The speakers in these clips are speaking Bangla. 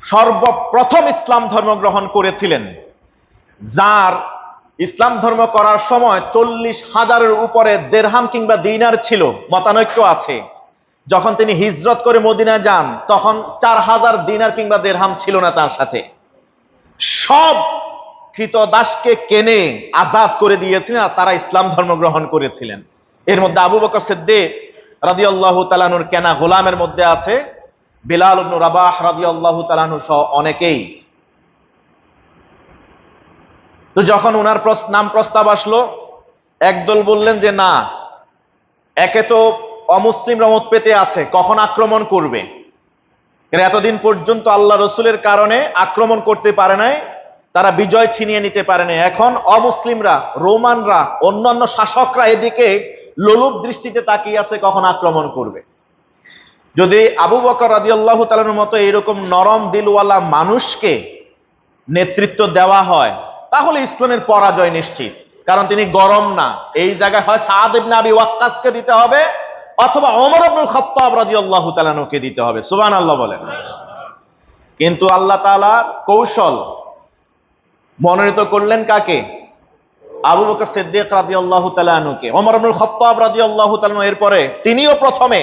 সর্বপ্রথম ইসলাম ধর্ম গ্রহণ করেছিলেন, যার ইসলাম ধর্ম করার সময় 40,000-এর উপরে দেরহাম কিংবা দিনার ছিল। মতানৈক্য আছে, যখন তিনি হিজরত করে মদিনায় যান তখন 4,000 দিনার কিংবা দেরহাম ছিল না তার সাথে। সব কৃতদাসকে কেনে আজাদ করে দিয়েছিলেন আর তারা ইসলাম ধর্ম গ্রহণ করেছিলেন। এর মধ্যে আবু বকর সিদ্দিক রাদিয়াল্লাহু তাআলা আনহুর কেনা গোলামের মধ্যে আছে বিলাল ইবনে রাবাহ রাদিয়াল্লাহু তাআলা আনহু সহ অনেকেই। তো যখন ওনার নাম প্রস্তাব আসলো, একদল বললেন যে না, একে তো অমুসলিমরা মত পেতে আছে, কখন আক্রমণ করবে, এরা এতদিন পর্যন্ত আল্লাহ রসুলের কারণে আক্রমণ করতে পারে নাই, তারা বিজয় ছিনিয়ে নিতে পারে নাই। এখন অমুসলিমরা, রোমানরা, অন্যান্য শাসকরা এদিকে লোলুপ দৃষ্টিতে তাকিয়ে আছে কখন আক্রমণ করবে। যদি আবু বকর রাদিয়াল্লাহু তাআলার মতো এরকম নরম দিলওয়ালা মানুষকে নেতৃত্ব দেওয়া হয় তাহলে ইসলামের পরাজয় নিশ্চিত, কারণ তিনি গরম না। এই জায়গায় হয় সাদ ইবনে আবি ওয়াক্কাসকে দিতে হবে অথবা ওমর ইবনুল খাত্তাব রাদিয়াল্লাহু তাআলা আনহুকে দিতে হবে। সুবহানাল্লাহ বলেন। কিন্তু আল্লাহ তাআলা কৌশল মনোনীত করলেন কাকে? আবু বকর সিদ্দিক রাদিয়াল্লাহু তাআলা আনহুকে। ওমর ইবনুল খাত্তাব রাদিয়াল্লাহু তাআলা এরপরে তিনিও প্রথমে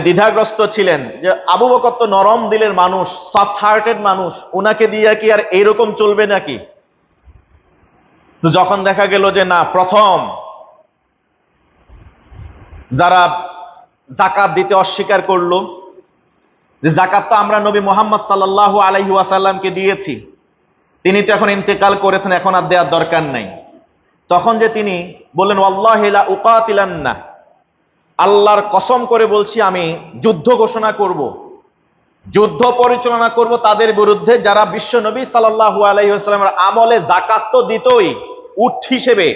দ্বিধাগ্রস্ত ছিলেন যে আবু বকর তো নরম দিলের মানুষ, সফট হার্টেড মানুষ, উনাকে দিয়ে কি আর এইরকম চলবে নাকি? তো যখন দেখা গেল যে না, প্রথম যারা যাকাত দিতে অস্বীকার করলো, যে যাকাত তো আমরা নবী মুহাম্মদ সাল্লাল্লাহু আলাইহি ওয়াসাল্লামকে দিয়েছি, তিনি তো এখন ইন্তেকাল করেছেন, এখন আর দেওয়ার দরকার নাই। তখন যে তিনি বললেন ওয়াল্লাহি লা উকাতিলান্না, আল্লাহর কসম করে বলছি আমি যুদ্ধ ঘোষণা করব, যুদ্ধ পরিচালনা করব তাদের বিরুদ্ধে যারা বিশ্ব নবী সাল্লাল্লাহু আলাইহি ওয়াসাল্লামের আমলে যাকাত তো দিতই উট হিসেবে।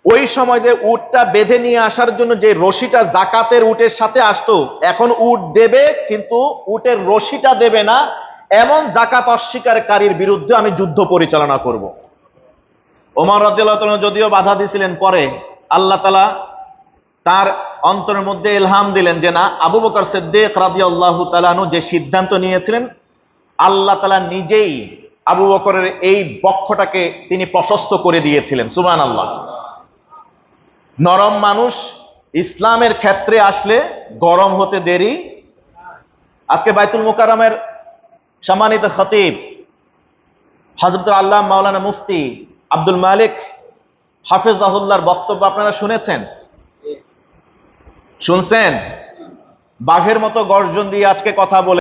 ওই সময় যে উটটা বেঁধে নিয়ে আসার জন্য যে রশিটা যাকাতের উটের সাথে আসতো, এখন উট দেবে কিন্তু উটের রশিটা দেবে না, এমন যাকাত অস্বীকারীর বিরুদ্ধে আমি যুদ্ধ পরিচালনা করব। ওমর রাদিয়াল্লাহু তাআলা যদিও বাধা দিয়েছিলেন, পরে আল্লাহ তাআলা তার অন্তরের মধ্যে ইলহাম দিলেন যে না, আবু বকর সিদ্দিক রাদিয়াল্লাহু তাআলা আনহু যে সিদ্ধান্ত নিয়েছিলেন, আল্লাহ তাআলা নিজেই আবু বকরের এই বক্ষটাকে তিনি প্রশস্ত করে দিয়েছিলেন। সুবহানাল্লাহ। নরম মানুষ ইসলামের ক্ষেত্রে আসলে গরম হতে দেরি। আজকে বাইতুল মুকাররমের সম্মানিত খতিব হযরত আল্লামা মাওলানা মুফতি আব্দুল মালিক হাফিজাহুল্লাহর বক্তব্য আপনারা শুনছেন? বাঘের মতো গর্জন দিয়ে আজকে কথা বলে